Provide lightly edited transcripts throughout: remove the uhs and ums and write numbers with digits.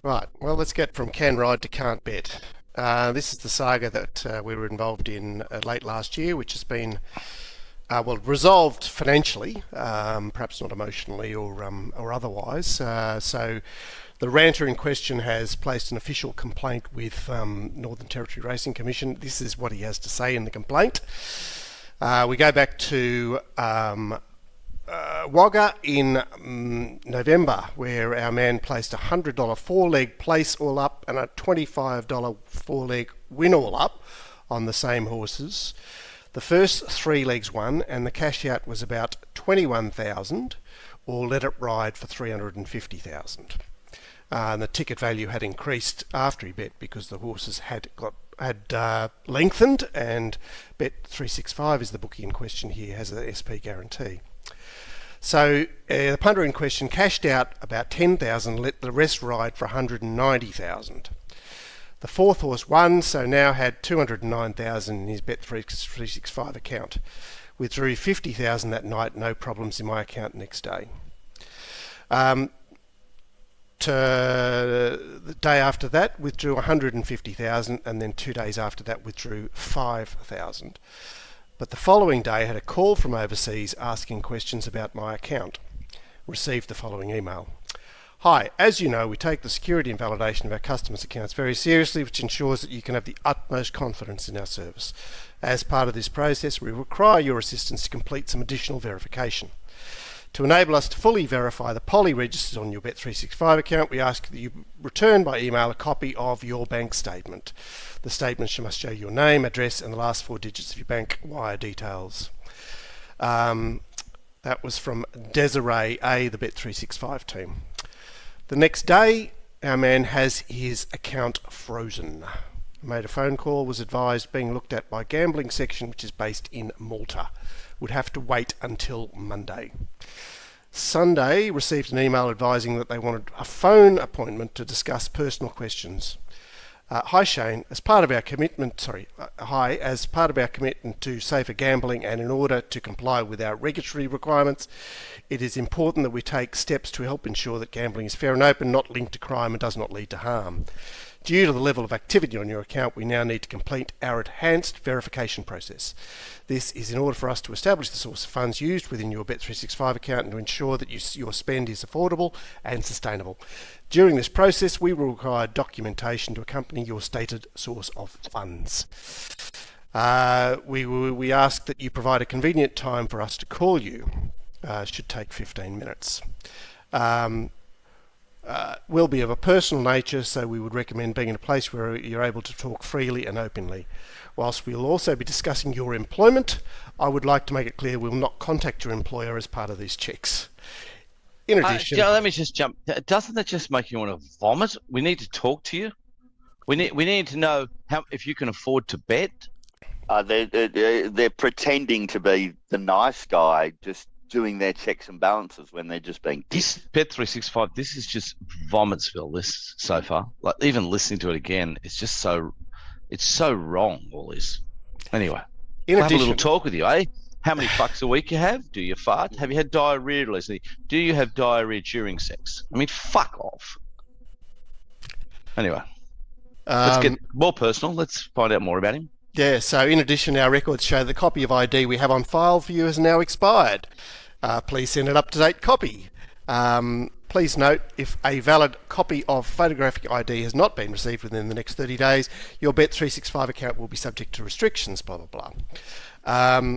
Right, well, let's get from can ride to can't bet. This is the saga that we were involved in late last year, which has been resolved financially, perhaps not emotionally or otherwise. So the ranter in question has placed an official complaint with Northern Territory Racing Commission. This is what he has to say in the complaint. We go back to Wagga in November, where our man placed a $100 four-leg place all up and a $25 four-leg win all up on the same horses. The first three legs won, and the cash out was about $21,000, or let it ride for $350,000. And the ticket value had increased after he bet because the horses had lengthened, and BET365 is the bookie in question here, has an SP guarantee. So the punter in question cashed out about $10,000, let the rest ride for $190,000. The fourth horse won, so now had $209,000 in his Bet365 account. Withdrew $50,000 that night, no problems in my account next day. The day after that, withdrew $150,000, and then 2 days after that, withdrew $5,000. But the following day had a call from overseas asking questions about my account. Received the following email. Hi, as you know, we take the security and validation of our customers' accounts very seriously, which ensures that you can have the utmost confidence in our service. As part of this process, we require your assistance to complete some additional verification. To enable us to fully verify the poly registers on your Bet365 account, we ask that you return by email a copy of your bank statement. The statement must show your name, address, and the last four digits of your bank wire details. That was from Desiree A, the Bet365 team. The next day, our man has his account frozen. Made a phone call, was advised being looked at by gambling section, which is based in Malta. Would have to wait until Monday. Sunday, received an email advising that they wanted a phone appointment to discuss personal questions. Hi Shane, as part of our commitment to safer gambling and in order to comply with our regulatory requirements, it is important that we take steps to help ensure that gambling is fair and open, not linked to crime, and does not lead to harm. Due to the level of activity on your account, we now need to complete our enhanced verification process. This is in order for us to establish the source of funds used within your Bet365 account and to ensure that your spend is affordable and sustainable. During this process, we will require documentation to accompany your stated source of funds. We ask that you provide a convenient time for us to call you. Should take 15 minutes. Will be of a personal nature, so we would recommend being in a place where you're able to talk freely and openly. Whilst we'll also be discussing your employment, I would like to make it clear we will not contact your employer as part of these checks. In addition... let me just jump. Doesn't that just make you want to vomit? We need to talk to you. We need to know if you can afford to bet. They're pretending to be the nice guy, just doing their checks and balances when they're just being this Bet365. This is just vomitsville. This so far, like even listening to it again, it's so wrong. All this. Anyway, I'll have a little talk with you, eh? How many fucks a week you have? Do you fart? Have you had diarrhea recently? Do you have diarrhea during sex? I mean, fuck off. Anyway, let's get more personal. Let's find out more about him. Yeah, so in addition, our records show the copy of ID we have on file for you has now expired. Please send an up-to-date copy. Please note, if a valid copy of photographic ID has not been received within the next 30 days, your Bet365 account will be subject to restrictions, blah, blah, blah.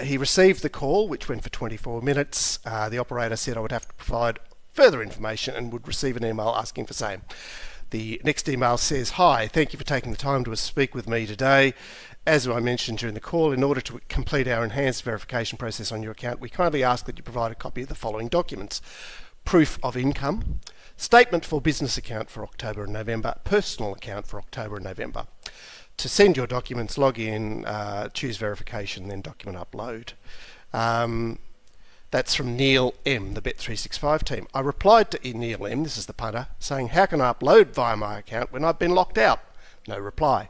He received the call, which went for 24 minutes. The operator said I would have to provide further information and would receive an email asking for same. The next email says, hi, thank you for taking the time to speak with me today. As I mentioned during the call, in order to complete our enhanced verification process on your account, we kindly ask that you provide a copy of the following documents. Proof of income, statement for business account for October and November, personal account for October and November. To send your documents, log in, choose verification, then document upload. That's from Neil M, the Bet365 team. I replied to Neil M, this is the punter, saying, how can I upload via my account when I've been locked out? No reply.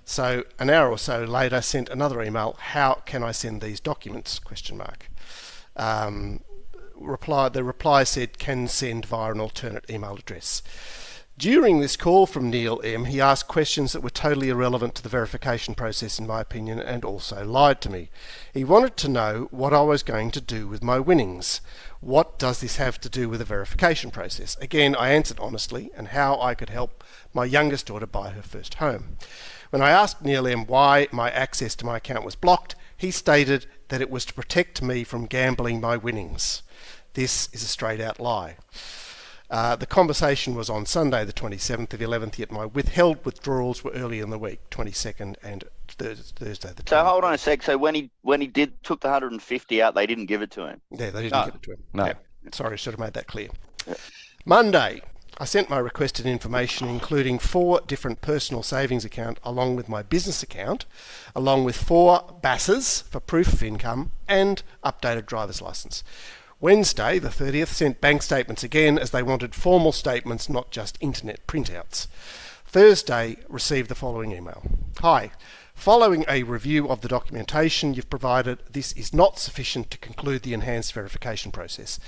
So an hour or so later, sent another email, how can I send these documents? the reply said, can send via an alternate email address. During this call from Neil M, he asked questions that were totally irrelevant to the verification process in my opinion, and also lied to me. He wanted to know what I was going to do with my winnings. What does this have to do with the verification process? Again, I answered honestly and how I could help my youngest daughter buy her first home. When I asked Neil M why my access to my account was blocked, he stated that it was to protect me from gambling my winnings. This is a straight out lie. The conversation was on Sunday the 27th of 11th, yet my withheld withdrawals were early in the week, 22nd and Thursday the 20th. So hold on a sec. So when he took the 150 out, they didn't give it to him? Yeah, they didn't give it to him. No. Yeah. Sorry, I should have made that clear. Yeah. Monday, I sent my requested information, including 4 different personal savings accounts, along with my business account, along with 4 BASs for proof of income and updated driver's license. Wednesday, the 30th, sent bank statements again as they wanted formal statements, not just internet printouts. Thursday, received the following email. Hi. Following a review of the documentation you've provided, this is not sufficient to conclude the enhanced verification process.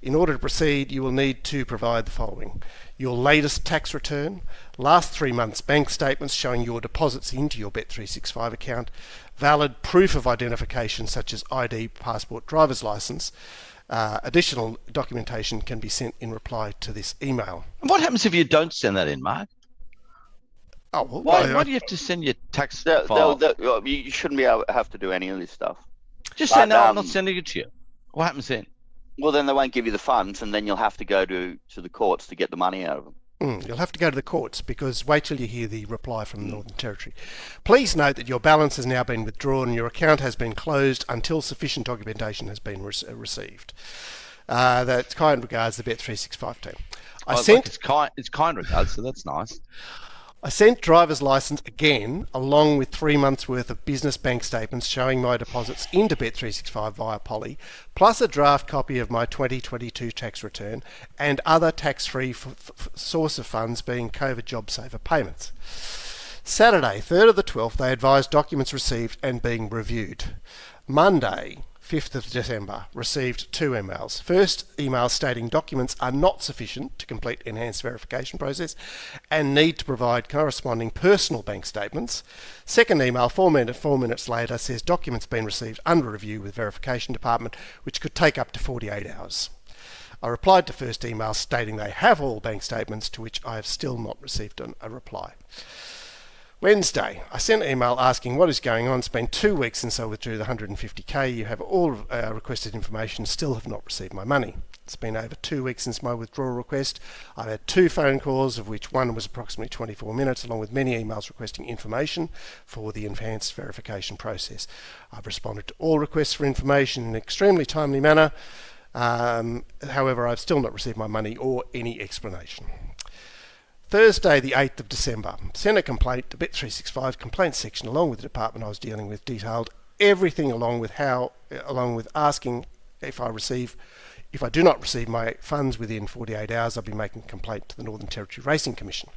In order to proceed, you will need to provide the following: your latest tax return, last 3 months bank statements showing your deposits into your BET365 account, valid proof of identification such as ID, passport, driver's license. Additional documentation can be sent in reply to this email. And what happens if you don't send that in, Mark? Oh, well, why do you have to send your tax file? You shouldn't have to do any of this stuff. Just say, no, I'm not sending it to you. What happens then? Well, then they won't give you the funds, and then you'll have to go to the courts to get the money out of them. You'll have to go to the courts, because wait till you hear the reply from the Northern Territory. Please note that your balance has now been withdrawn and your account has been closed until sufficient documentation has been received. That's kind regards the Bet365 team. It's kind regards, so that's nice. I sent driver's license again, along with 3 months worth of business bank statements showing my deposits into Bet365 via Poly, plus a draft copy of my 2022 tax return and other tax-free source of funds being COVID JobSaver payments. Saturday, 3rd of the 12th, they advised documents received and being reviewed. Monday, 5th of December, received 2 emails. First email stating documents are not sufficient to complete enhanced verification process and need to provide corresponding personal bank statements. Second email, 4 minutes later, says documents been received under review with verification department, which could take up to 48 hours. I replied to first email stating they have all bank statements, to which I have still not received a reply. Wednesday, I sent an email asking what is going on. It's been 2 weeks since I withdrew the 150k. You have all requested information, still have not received my money. It's been over 2 weeks since my withdrawal request. I've had 2 phone calls, of which one was approximately 24 minutes, along with many emails requesting information for the enhanced verification process. I've responded to all requests for information in an extremely timely manner. However, I've still not received my money or any explanation. Thursday, the 8th of December, sent a complaint to Bet365 complaints section along with the department I was dealing with, detailed everything along with asking if I do not receive my funds within 48 hours, I'll be making a complaint to the Northern Territory Racing Commission.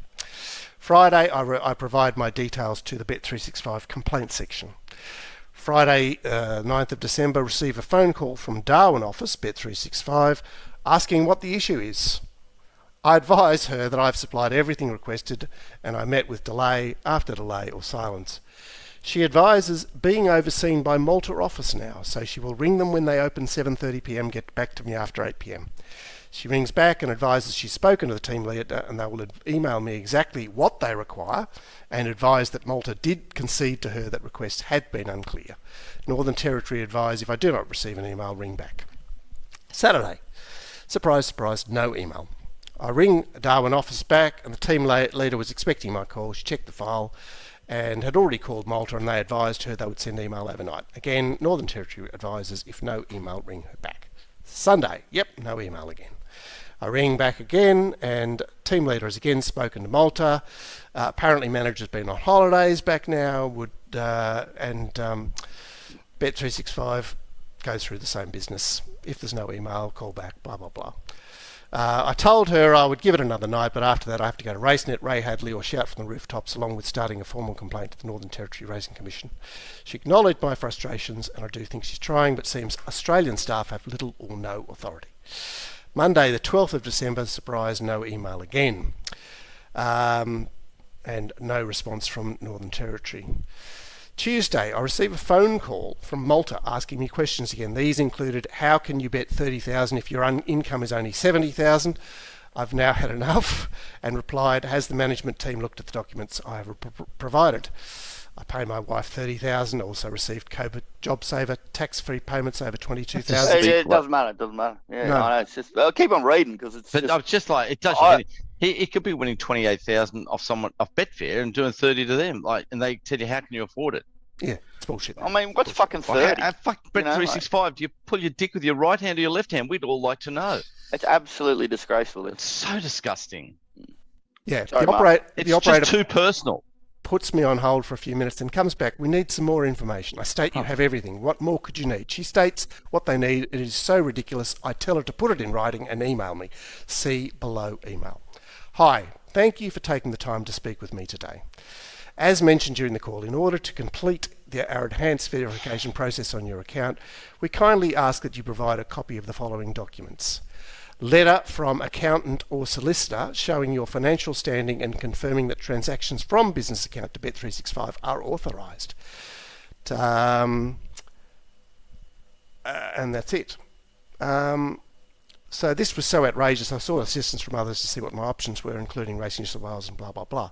Friday, I provide my details to the Bet365 complaints section. Friday, 9th of December, receive a phone call from Darwin office, Bet365, asking what the issue is. I advise her that I've supplied everything requested and I met with delay after delay or silence. She advises being overseen by Malta office now, so she will ring them when they open 7:30pm, get back to me after 8pm. She rings back and advises she's spoken to the team leader and they will email me exactly what they require and advise that Malta did concede to her that requests had been unclear. Northern Territory advise if I do not receive an email, ring back. Saturday. Surprise, surprise, no email. I ring Darwin office back and the team leader was expecting my call. She checked the file and had already called Malta and they advised her they would send email overnight. Again, Northern Territory advises if no email, ring her back. Sunday, yep, no email again. I ring back again and team leader has again spoken to Malta. Apparently manager's been on holidays back now, Bet365 goes through the same business. If there's no email, call back, blah, blah, blah. I told her I would give it another night, but after that I have to go to RaceNet, Ray Hadley, or shout from the rooftops, along with starting a formal complaint to the Northern Territory Racing Commission. She acknowledged my frustrations, and I do think she's trying, but seems Australian staff have little or no authority. Monday, the 12th of December, surprise, no email again. And no response from Northern Territory. Tuesday, I received a phone call from Malta asking me questions again. These included, how can you bet 30,000 if your income is only 70,000? I've now had enough, and replied, has the management team looked at the documents I have provided? I pay my wife 30,000. Also received COVID JobSaver tax-free payments over 22,000. It doesn't matter. It doesn't matter. Yeah, no. I know. It's just. I'll keep on reading because it's. But I'm just like it does. He could be winning 28,000 off Betfair and doing 30 to them. And they tell you, how can you afford it? Yeah, it's bullshit. I mean, what's fucking 30? Fuck Bet365. Do you pull your dick with your right hand or your left hand? We'd all like to know. It's absolutely disgraceful. It's so disgusting. Yeah, Sorry, the operator just too personal. Puts me on hold for a few minutes and comes back. We need some more information. I state you have everything. What more could you need? She states what they need. It is so ridiculous. I tell her to put it in writing and email me. See below email. Hi, thank you for taking the time to speak with me today. As mentioned during the call, in order to complete our enhanced verification process on your account, we kindly ask that you provide a copy of the following documents. Letter from accountant or solicitor showing your financial standing and confirming that transactions from business account to Bet365 are authorised. And that's it. So this was so outrageous, I sought assistance from others to see what my options were, including Racing New South Wales and blah, blah, blah.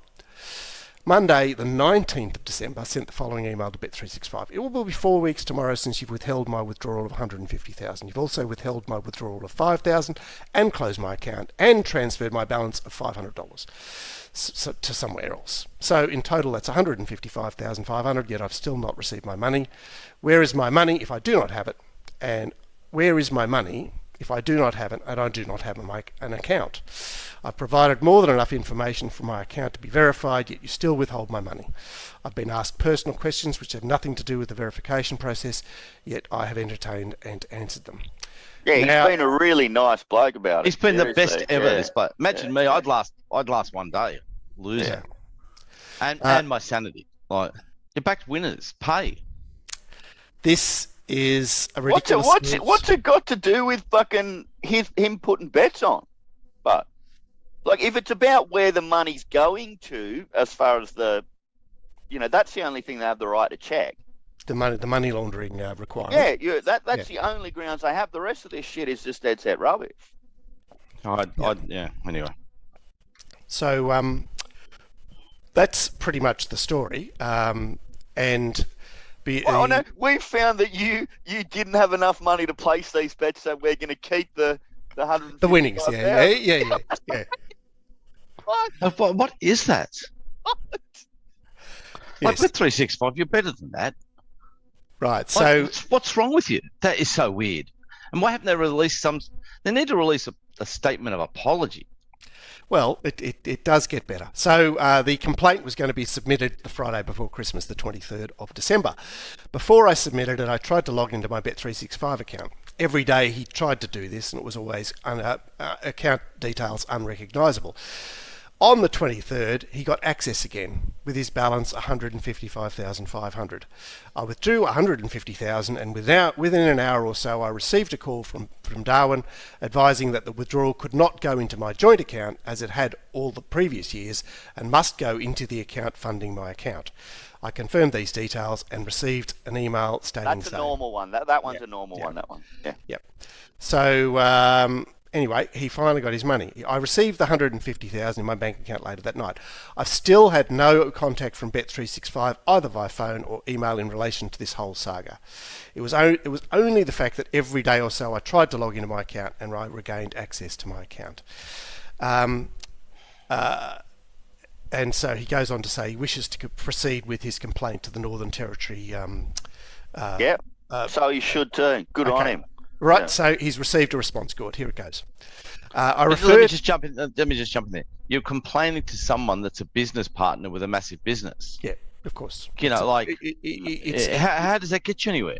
Monday, the 19th of December, I sent the following email to Bet365. It will be 4 weeks tomorrow since you've withheld my withdrawal of 150,000. You've also withheld my withdrawal of 5,000 and closed my account and transferred my balance of $500 to somewhere else. So in total, that's 155,500, yet I've still not received my money. Where is my money if I do not have it? And where is my money if I do not have it and I do not have an account? I've provided more than enough information for my account to be verified, yet you still withhold my money. I've been asked personal questions which have nothing to do with the verification process, yet I have entertained and answered them. Yeah, he's been a really nice bloke about it. He's been the best ever. Yeah. But imagine me, I'd last 1 day losing, and my sanity. Like, you're back to winners. Pay. This is a ridiculous. What's it got to do with fucking him putting bets on? But like, if it's about where the money's going to, as far as that's the only thing they have the right to check. The money laundering requirement. Yeah, that's the only grounds they have. The rest of this shit is just dead set rubbish. Anyway. So that's pretty much the story. No, we found that you didn't have enough money to place these bets, so we're going to keep the winnings. Yeah. What is that? Yes. Like Bet365, you're better than that. Right. So what's wrong with you? That is so weird. And why haven't they released They need to release a statement of apology. Well, it does get better. So the complaint was going to be submitted the Friday before Christmas, the 23rd of December. Before I submitted it, I tried to log into my Bet365 account. Every day he tried to do this, and it was always account details unrecognisable. On the 23rd, he got access again with his balance 155,500. I withdrew 150,000, and within an hour or so, I received a call from Darwin advising that the withdrawal could not go into my joint account as it had all the previous years and must go into the account funding my account. I confirmed these details and received an email stating that's a normal one. That one's a normal one. That one. Yeah. Yep. So. Anyway, he finally got his money. I received the 150,000 in my bank account later that night. I've still had no contact from Bet365 either via phone or email in relation to this whole saga. It was only the fact that every day or so I tried to log into my account and I regained access to my account. And so he goes on to say he wishes to proceed with his complaint to the Northern Territory. So he should too. Good on him. Right, so he's received a response. Good, here it goes. Let me just jump in there. You're complaining to someone that's a business partner with a massive business. Yeah, of course. How does that get you anywhere?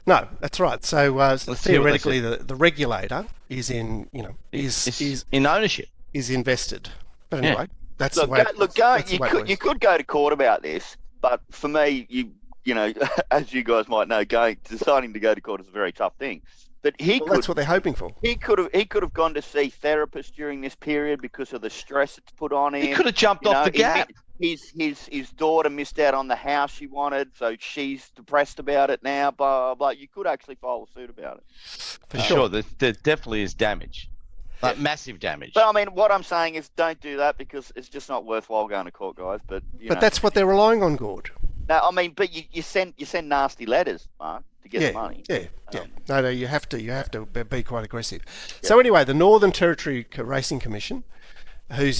No, that's right. So theoretically, say. the regulator is in, is in ownership, is invested. But anyway, that's Look, the way. you could go to court about this, but for me, as you guys might know, deciding to go to court is a very tough thing. But that's what they're hoping for. He could have gone to see therapists during this period because of the stress it's put on him. He could have jumped off the gap. His daughter missed out on the house she wanted, so she's depressed about it now. Blah, blah, blah. You could actually file a suit about it. For sure, there definitely is damage, like massive damage. But I mean, what I'm saying is, don't do that because it's just not worthwhile going to court, guys. But that's what they're relying on, Gord. No, I mean, but you send nasty letters, Mark, to get the money. Yeah. No, you have to be quite aggressive. Yeah. So anyway, the Northern Territory Racing Commission, who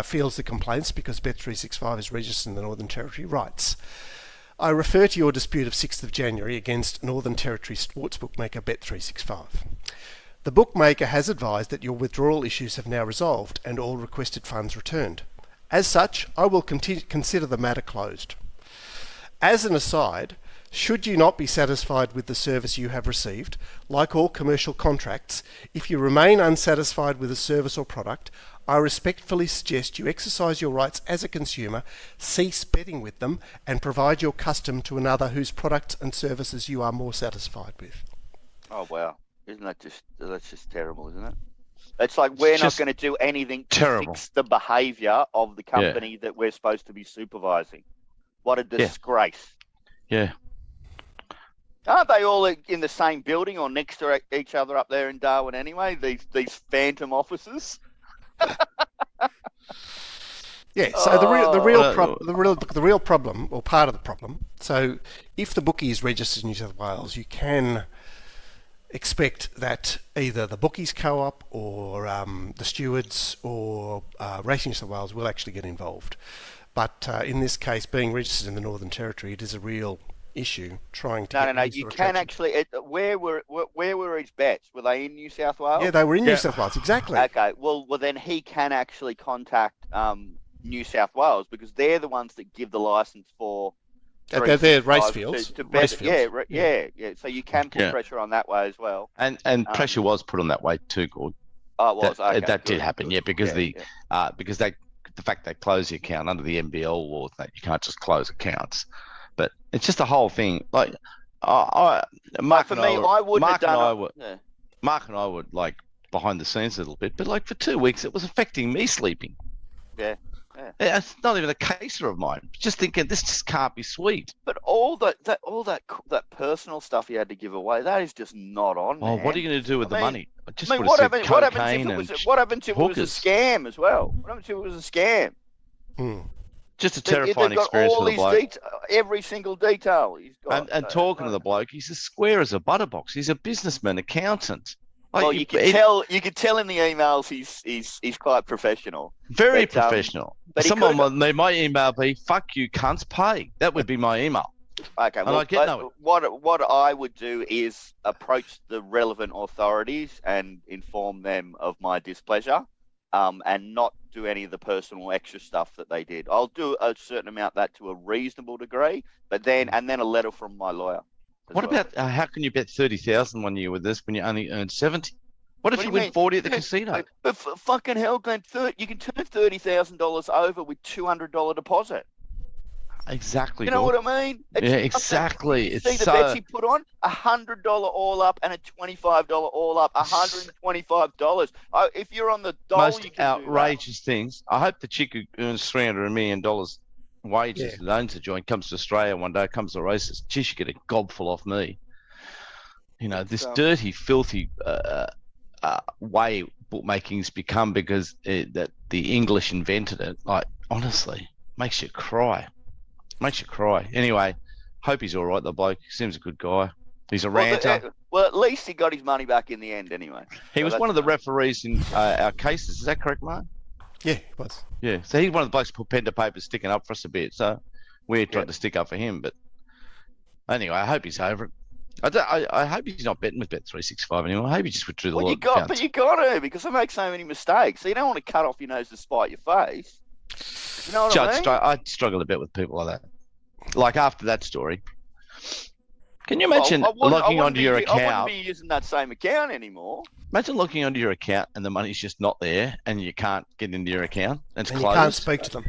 fields the complaints because BET365 is registered in the Northern Territory, writes, I refer to your dispute of 6th of January against Northern Territory sports bookmaker BET365. The bookmaker has advised that your withdrawal issues have now resolved and all requested funds returned. As such, I will consider the matter closed. As an aside, should you not be satisfied with the service you have received, like all commercial contracts, if you remain unsatisfied with a service or product, I respectfully suggest you exercise your rights as a consumer, cease betting with them, and provide your custom to another whose products and services you are more satisfied with. Oh wow! That's just terrible, isn't it? It's like we're not going to do anything to fix the behaviour of the company that we're supposed to be supervising. What a disgrace. Yeah. Aren't they all in the same building or next to each other up there in Darwin anyway? These phantom offices? Yeah, so the real problem, or part of the problem, so if the bookie is registered in New South Wales, you can expect that either the bookies co-op or the stewards or Racing New South Wales will actually get involved. But in this case, being registered in the Northern Territory, it is a real issue trying to. No. You can actually. Where were his bets? Were they in New South Wales? Yeah, they were in New South Wales. Exactly. Okay. Well, then he can actually contact New South Wales because they're the ones that give the license for. They're race fields. Yeah. So you can put pressure on that way as well. And pressure was put on that way too, Gord. Oh, it was. That did happen. Yeah, because because the fact they close the account under the NBL law, that you can't just close accounts. But it's just a whole thing. Like, Mark and I were like behind the scenes a little bit, but like for 2 weeks, it was affecting me sleeping. Yeah. It's not even a caser of mine. Just thinking this just can't be sweet. But all that personal stuff you had to give away, that is just not on. Oh, what are you going to do with the money? What happens if it was a scam as well? What happens if it was a scam? Just a terrifying experience for the bloke. Every single detail he's got. And talking to the bloke, he's as square as a butterbox. He's a businessman, accountant. Well, you can tell in the emails he's quite professional. Very professional. But my email be "fuck you, cunts, pay." That would be my email. Okay. Well, what I would do is approach the relevant authorities and inform them of my displeasure, and not do any of the personal extra stuff that they did. I'll do a certain amount that to a reasonable degree, but then a letter from my lawyer. What about how can you bet 30,000 1 year with this when you only earn 70? What if you win 40 at the casino? But fucking hell, Glenn, you can turn $30,000 over with $200 deposit. Exactly. You know what I mean? Exactly. You see the bets he put on? $100 all up and a $25 all up. $125. If you're on the dole, most you can outrageous things. I hope the chick who earns $300 million wages that owns the joint comes to Australia one day, comes to races. She should get a gobful off me. You know, this dirty, filthy way bookmaking's become because that the English invented it. Like, honestly, makes you cry. Anyway, hope he's all right, the bloke. He seems a good guy. He's a ranter. Well, at least he got his money back in the end anyway. He was one of the referees in our cases. Is that correct, Mark? Yeah, he was. Yeah, so he's one of the blokes who put pen to paper sticking up for us a bit. So we tried to stick up for him. But anyway, I hope he's over it. I hope he's not betting with Bet365 anymore. I hope he just withdrew the lot. But you got to, because they make so many mistakes. So you don't want to cut off your nose to spite your face. You know what I mean? I'd struggle a bit with people like that. Like after that story, Can you imagine logging onto your I wouldn't account? be using that same account anymore. Imagine logging onto your account and the money's just not there, and you can't get into your account, and it's And closed. you can't speak to them.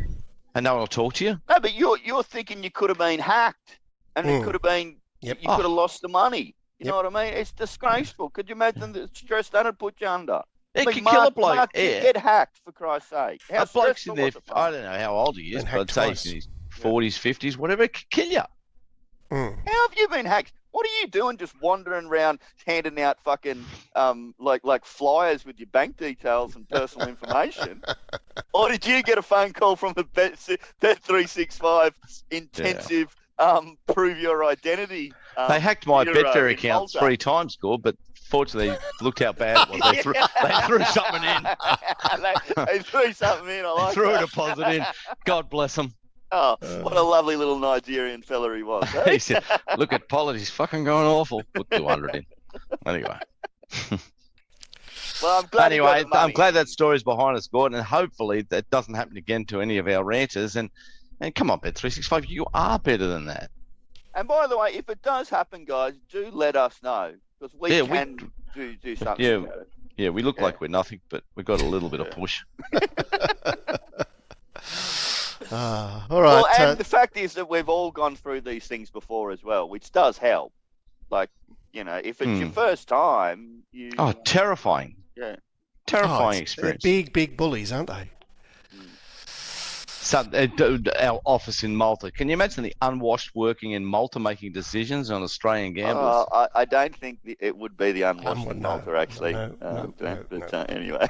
And no one will talk to you. No, but you're thinking you could have been hacked, and it could have been you could have lost the money. You know what I mean? It's disgraceful. Could you imagine the stress that'd put you under? It could kill a bloke. Mark, get hacked, for Christ's sake. How a bloke's in there, stressful I don't know how old he is, but I'd say he's in his 40s, 50s, whatever, it could kill you. How have you been hacked? What are you doing just wandering around handing out fucking like flyers with your bank details and personal information? Or did you get a phone call from the BET365 intensive prove your identity? They hacked my Betfair account 3 times, Gord, but fortunately, looked how bad it was. They threw something in. they threw something in. I like threw that. a deposit in. God bless them. Oh, what a lovely little Nigerian fella he was. Eh? He said, look at policy's fucking going awful. Put 200 in. Anyway. Well, I'm glad. Anyway, I'm glad that story's behind us, Gordon, and hopefully that doesn't happen again to any of our ranters. And come on, Bet365, you are better than that. And by the way, if it does happen, guys, do let us know, because we can do something about it. Yeah, we look like we're nothing, but we've got a little bit of push. All right. Well, and the fact is that we've all gone through these things before as well, which does help. Like, if it's your first time, terrifying. Yeah. Terrifying experience. Big bullies, aren't they? So, our office in Malta. Can you imagine the unwashed working in Malta making decisions on Australian gamblers? I don't think it would be the unwashed in Malta, actually. Anyway.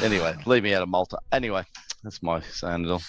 Anyway, leave me out of Malta. Anyway, that's my saying it all.